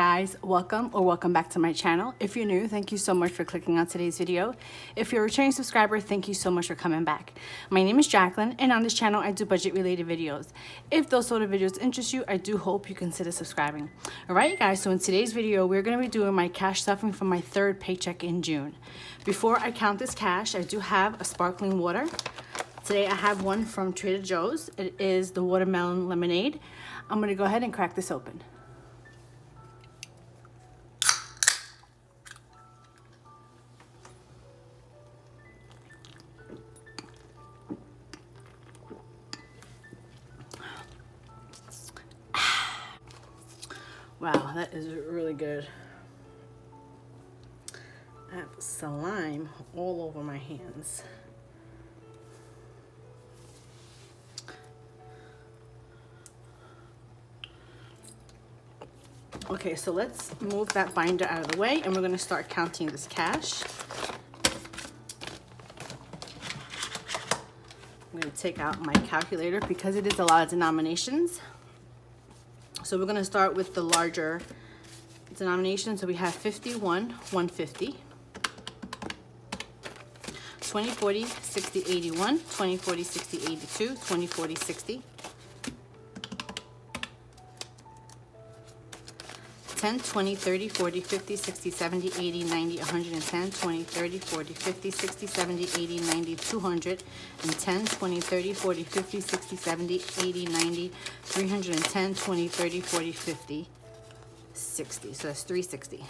guys, welcome back to my channel. If you're new, thank you so much for clicking on today's video. If you're a returning subscriber, thank you so much for coming back. My name is Jacqueline, and on this channel I do budget related videos. If those sort of videos interest you, I do hope you consider subscribing. Alright guys, so in today's video we're going to be doing my cash stuffing from my third paycheck in June. Before I count this cash, I do have a sparkling water. Today I have one from Trader Joe's. It is the watermelon lemonade. I'm going to go ahead and crack this open. Wow, that is really good. I have slime all over my hands. Okay, so let's move that binder out of the way and we're going to start counting this cash. I'm going to take out my calculator because it is a lot of denominations. So we're going to start with the larger denomination. So we have 51, 150, 20, 40, 60, 81, 20, 40, 60, 82, 20, 40, 60, 10, 20, 30, 40, 50, 60, 70, 80, 90, 110, 20, 30, 40, 50, 60, 70, 80, 90, 200, and 10, 20, 30, 40, 50, 60, 70, 80, 90, 310, 20, 30, 40, 50, 60. So that's 360.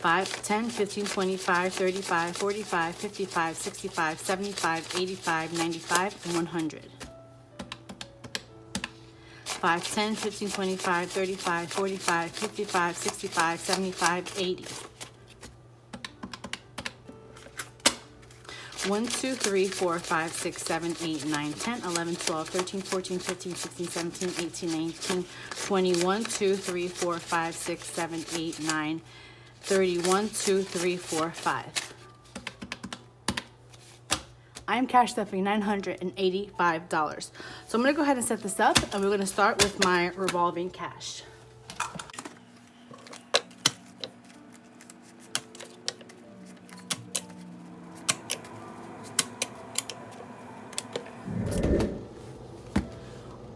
Five, 10, 15, 25, 35, 45, 55, 65, 75, 85, 95, and 100. 5, 10, 15, 25, 35, 45, 55, 65, 75, 80. 1, 2, 3, 4, 5, 6, 7, 8, 9, 10, 11, 12, 13, 14, 15, 16, 17, 18, 19, 20, 1, 2, 3, 4, 5, 6, 7, 8, 9, 31, 2, 3, 4, 5. I am cash stuffing $985. So I'm going to go ahead and set this up and we're going to start with my revolving cash.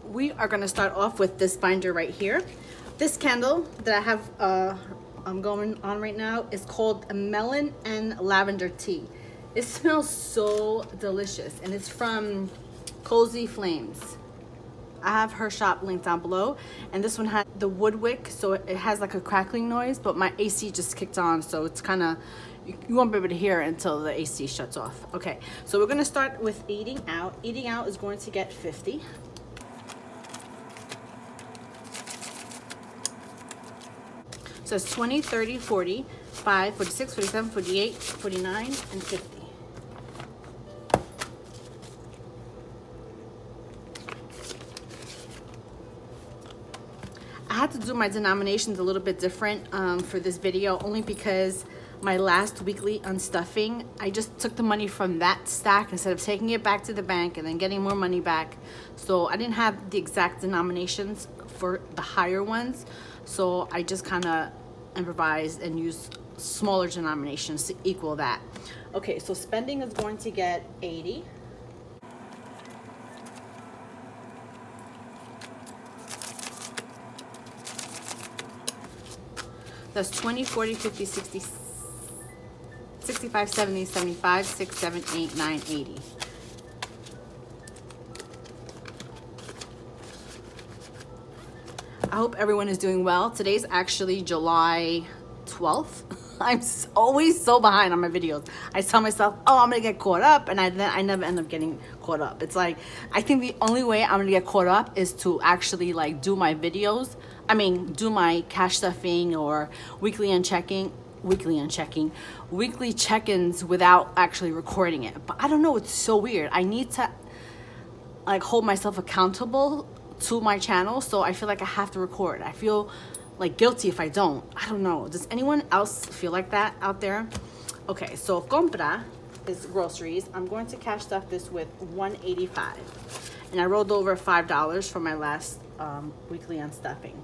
We are going to start off with this binder right here. This candle that I have I'm going on right now is called a melon and lavender tea. It smells so delicious and it's from Cozy Flames. I have her shop linked down below, and this one had the wood wick, so it has like a crackling noise, but my AC just kicked on, so it's kind of, you won't be able to hear it until the AC shuts off. Okay, so we're going to start with eating out. Eating out is going to get 50. So it's 20, 30, 40, 5, 46, 47, 48, 49, and 50. I had to do my denominations a little bit different for this video, only because my last weekly unstuffing, I just took the money from that stack instead of taking it back to the bank and then getting more money back. So I didn't have the exact denominations for the higher ones. So I just kind of improvised and used smaller denominations to equal that. Okay, so spending is going to get 80. That's 20, 40, 50, 60, 65, 70, 75, 6, 7, 8, 9, 80. I hope everyone is doing well. Today's actually July 12th. I'm always so behind on my videos. I tell myself, oh, I'm gonna get caught up, and then I never end up getting caught up. It's like, I think the only way I'm gonna get caught up is to actually like do my videos. I mean, do my cash stuffing or weekly check-ins without actually recording it. But I don't know, it's so weird. I need to like hold myself accountable to my channel, so I feel like I have to record. I feel like guilty if I don't. I don't know. Does anyone else feel like that out there? Okay, so compra is groceries. I'm going to cash stuff this with $185. And I rolled over $5 for my last weekly unstuffing.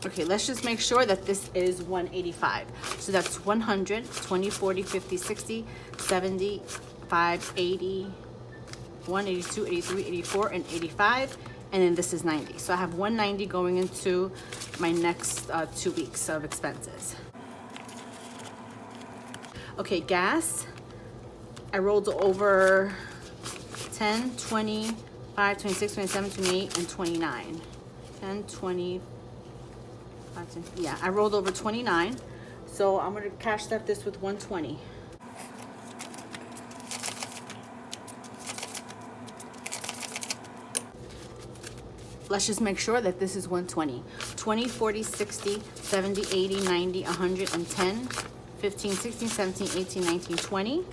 Okay, let's just make sure that this is $185. So that's 100, 20, 40, 50, 60, 70, 5, 80, 182, 83, 84, and 85. And then this is 90. So I have 190 going into my next 2 weeks of expenses. Okay, gas. I rolled over 10, 20, 5, 26, 27, 28, and 29. 10, 20, 5, 10, yeah, I rolled over 29. So I'm gonna cash stuff this with 120. Let's just make sure that this is 120. 20, 40, 60, 70, 80, 90, 110, 15, 16, 17, 18, 19, 20,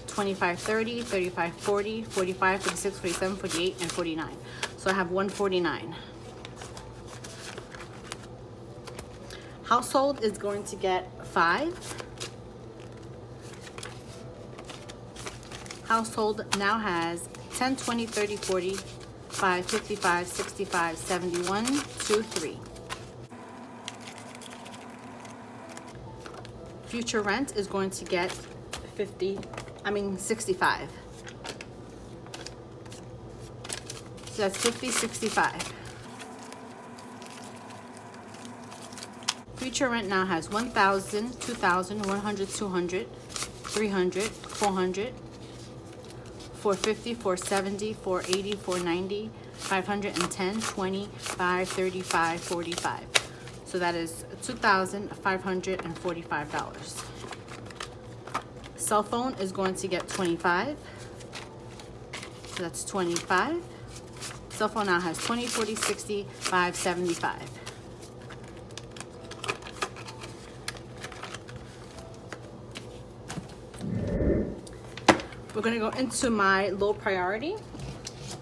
25, 30, 35, 40, 45, 46, 47, 48, and 49. So I have 149. Household is going to get 5. Household now has 10, 20, 30, 40, 5, 55, 65, 71, 2, 3. Future rent is going to get 65. So that's 50, 65. Future rent now has 1,000, 2,000, 100, 200, 300, 400, 450, 470, 480, 490, 510, 20, 5, 35, 45. So that is $2,545. Cell phone is going to get 25. So that's 25. Cell phone now has 20, 40, 60, 5, 75. We're gonna go into my low priority,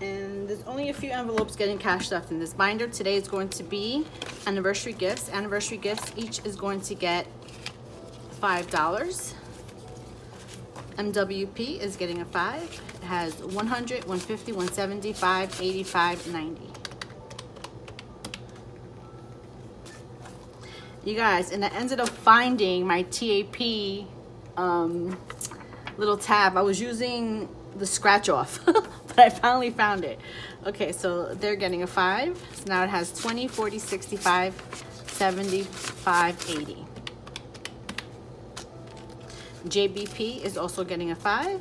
and there's only a few envelopes getting cash stuff in this binder. Today is going to be anniversary gifts. Anniversary gifts each is going to get $5. MWP is getting a 5. It has 100, 150, 175, 85, 90. You guys, and I ended up finding my TAP little tab. I was using the scratch off, but I finally found it. Okay, so they're getting a 5. So now it has 20, 40, 65, 75, 80. JBP is also getting a 5.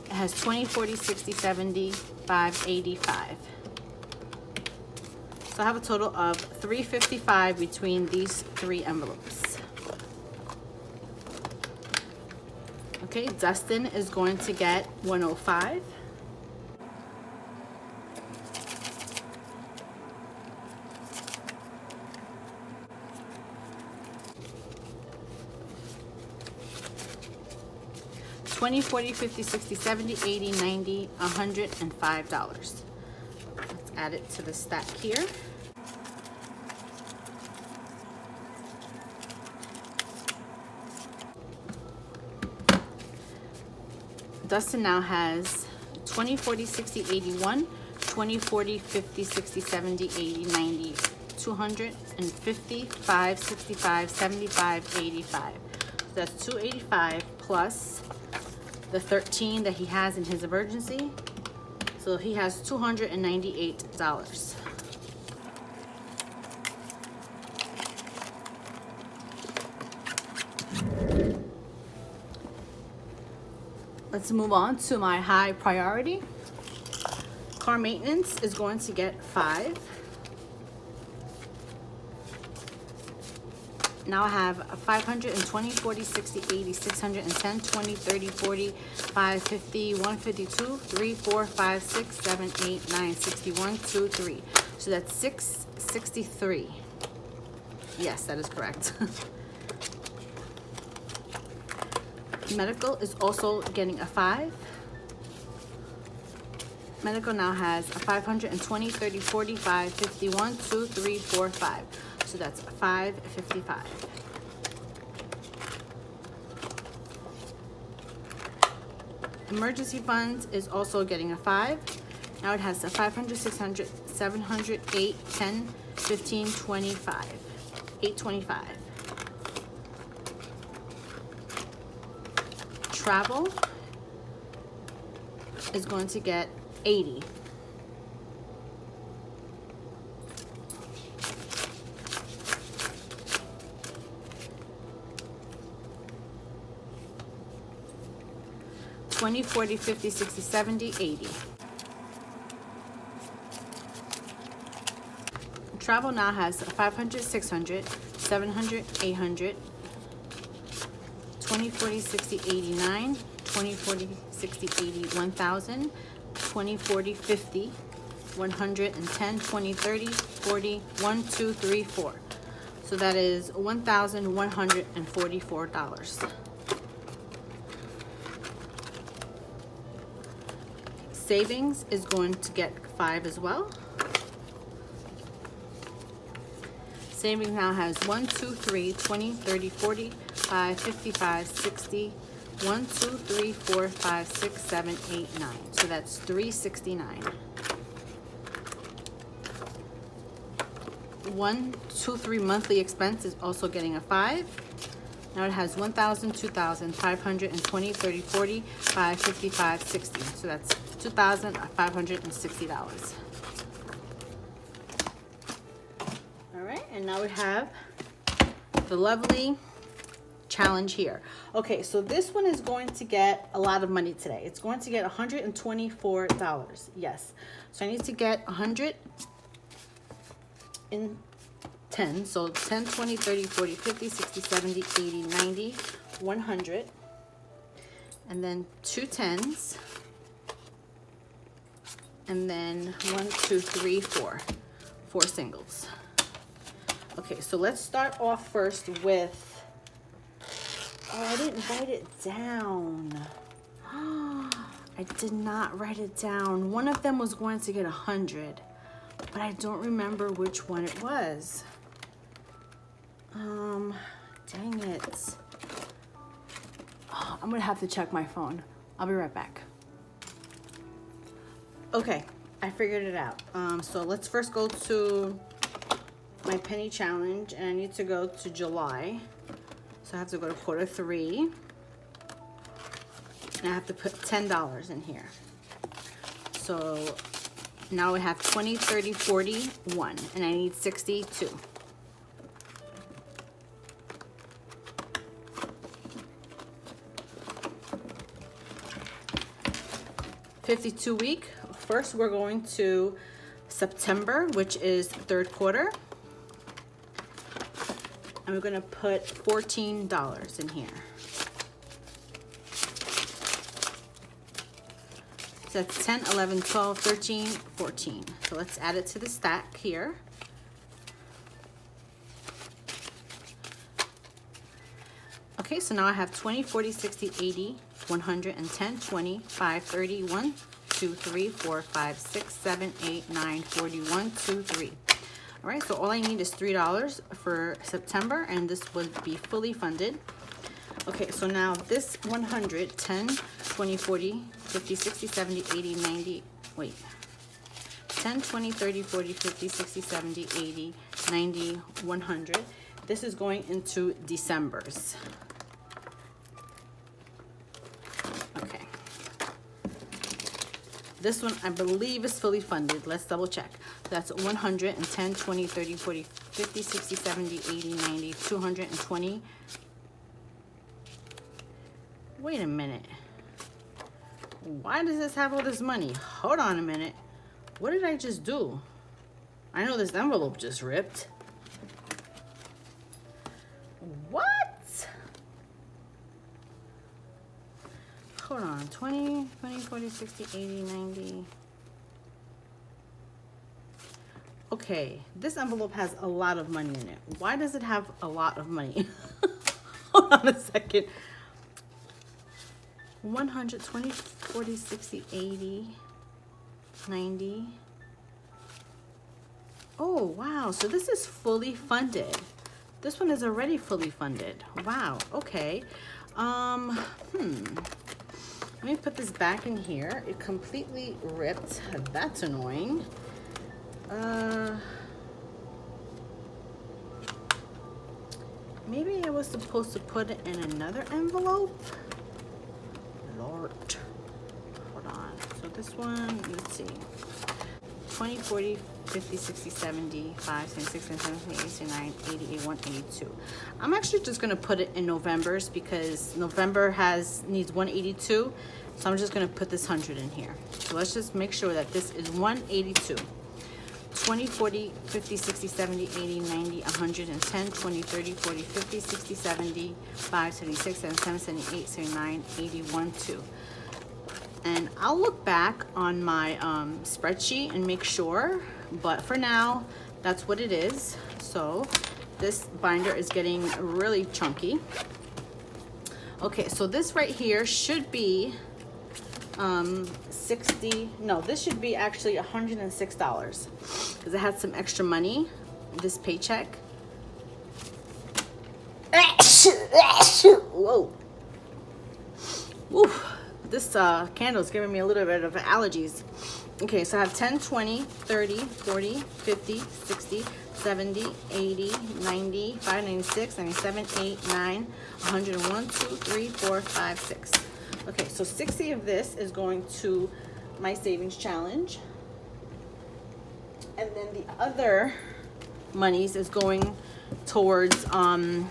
It has 20, 40, 60, 70, 5, 85. So I have a total of $355 between these 3 envelopes. Okay, Dustin is going to get 105. $20, 40, 50, 60, 70, 80, 90, $105. Let's add it to the stack here. Dustin now has 20, 40, 60, 81, 20, 40, 50, 60, 70, 80, 90, 250, 5, 65, 75, 85. So that's 285 plus the 13 that he has in his emergency. So he has $298. Let's move on to my high priority. Car maintenance is going to get 5. Now I have 520, 40, 60, 80, 610, 20, 30, 40, 5, 50, 152, 3, 4, 5, 6, 7, 8, 9, 61, 2, 3. So that's 663. Yes, that is correct. Medical is also getting a 5. Medical now has a 520, 30, 45, 51, 2, 3, 4, 5. So that's 555. Emergency funds is also getting a 5. Now it has a 500, 600, 700, 8, 10, 15, 25. 825. Travel is going to get 80. $20, $40, $50, $60, $70, $80. Travel now has 500, 600, 700, 800, 20, 40, 60, 89, 20, 40, 60, 80, 1000, 20, 40, 50, 110, 20, 30, 40, 1, 2, 3, 4. So that is $1,144. Savings is going to get 5 as well. Savings now has 1, 2, 3, 20, 30, 40, 5, 55, 60, 1, 2, 3, 4, 5, 6, 7, 8, 9. So that's 369. 1, 2, 3 monthly expense is also getting a 5. Now it has 1,000, 2,000, 520, 30, 40, 5, 55, 60. So that's $2,560. All right, and now we have the lovely challenge here. Okay, so this one is going to get a lot of money today. It's going to get $124. Yes. So I need to get 100 in 10. So 10, 20, 30, 40, 50, 60, 70, 80, 90, 100. And then 2 10s. And then 1, 2, 3, 4. 4 singles. Okay, so let's start off first with, oh, I didn't write it down. I did not write it down. One of them was going to get 100, but I don't remember which one it was. Dang it. Oh, I'm gonna have to check my phone. I'll be right back. Okay, I figured it out. So let's first go to my penny challenge, and I need to go to July. So I have to go to quarter 3, and I have to put $10 in here. So now we have 20, 30, 40, 1, and I need 62. $52 week. First, we're going to September, which is 3rd quarter. And we're going to put $14 in here. So that's 10, 11, 12, 13, 14. So let's add it to the stack here. Okay, so now I have 20, 40, 60, 80, 110, 20, 5, 30, 1, 2, 3, 4, 5, 6, 7, 8, 9, 41, 2, 3. All right, so all I need is $3 for September, and this would be fully funded. Okay, so now this 100, 10, 20, 40, 50, 60, 70, 80, 90, wait. 10, 20, 30, 40, 50, 60, 70, 80, 90, 100. This is going into December's. Okay. This one, I believe, is fully funded. Let's double check. That's 110, 20, 30, 40, 50, 60, 70, 80, 90, 220. Wait a minute. Why does this have all this money? Hold on a minute. What did I just do? I know this envelope just ripped. What? Hold on. 20, 40, 60, 80, 90. Okay, this envelope has a lot of money in it. Why does it have a lot of money? Hold on a second. 100, 20, 40, 60, 80. 90. Oh, wow. So this is fully funded. This one is already fully funded. Wow. Okay. Let me put this back in here. It completely ripped. That's annoying. Maybe I was supposed to put it in another envelope. Lord. Hold on. So this one, let's see. 20, 40, 50, 60, 70, 5, 10, 16, 17, 18, 9, 80, 81, 82. I'm actually just going to put it in November's because November needs 182. So I'm just going to put this 100 in here. So let's just make sure that this is 182. 20, 40, 50, 60, 70, 80, 90, 110, 20, 30, 40, 50, 60, 70, 5, 76, 77, 78, 79, 81, 2. And I'll look back on my spreadsheet and make sure, but for now, that's what it is. So this binder is getting really chunky. Okay, so this right here should be 60, no, this should be actually $106 because I had some extra money, this paycheck. Whoa. Woo. This candle is giving me a little bit of allergies. Okay, so I have 10, 20, 30, 40, 50, 60, 70, 80, 90, 5, 96, 97, 8, 9, 101, 2, 3, 4, 5, 6. Okay, so 60 of this is going to my savings challenge. And then the other monies is going towards my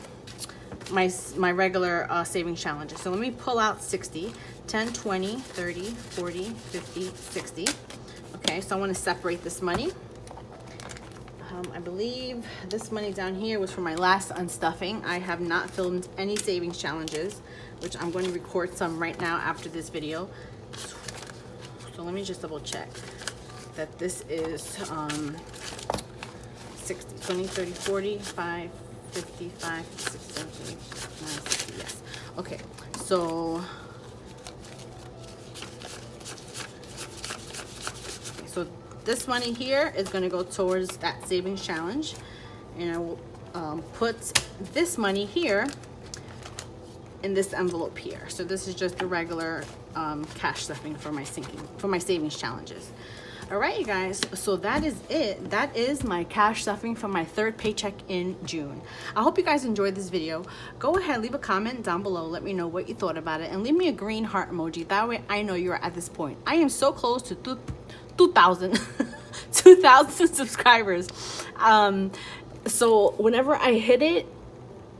regular savings challenges. So let me pull out 60. 10, 20, 30, 40, 50, 60. Okay, so I want to separate this money. I believe this money down here was for my last unstuffing. I have not filmed any savings challenges, which I'm going to record some right now after this video. So let me just double check that this is 60, 20, 30, 40, 5, 50, 5, 60, 70, 9, 60, yes. Okay, so this money here is going to go towards that savings challenge, and I will put this money here in this envelope here. So this is just the regular cash stuffing for my savings challenges. All right, you guys, so that is it. That is my cash stuffing from my third paycheck in June. I hope you guys enjoyed this video. Go ahead, leave a comment down below. Let me know what you thought about it, and leave me a green heart emoji. That way I know you're at this point. I am so close to 2,000 subscribers. So whenever I hit it,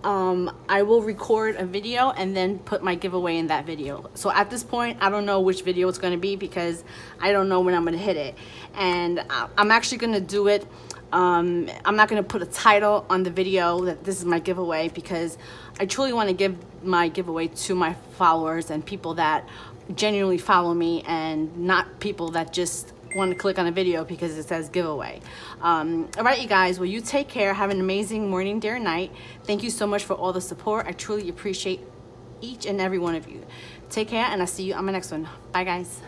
I will record a video and then put my giveaway in that video. So at this point, I don't know which video it's going to be because I don't know when I'm going to hit it. And I'm actually going to do it. I'm not going to put a title on the video that this is my giveaway because I truly want to give my giveaway to my followers and people that genuinely follow me, and not people that just want to click on a video because it says giveaway. All right, you guys, well, you take care. Have an amazing morning, day, or night. Thank you so much for all the support. I truly appreciate each and every one of you. Take care, and I'll see you on my next one. Bye, guys.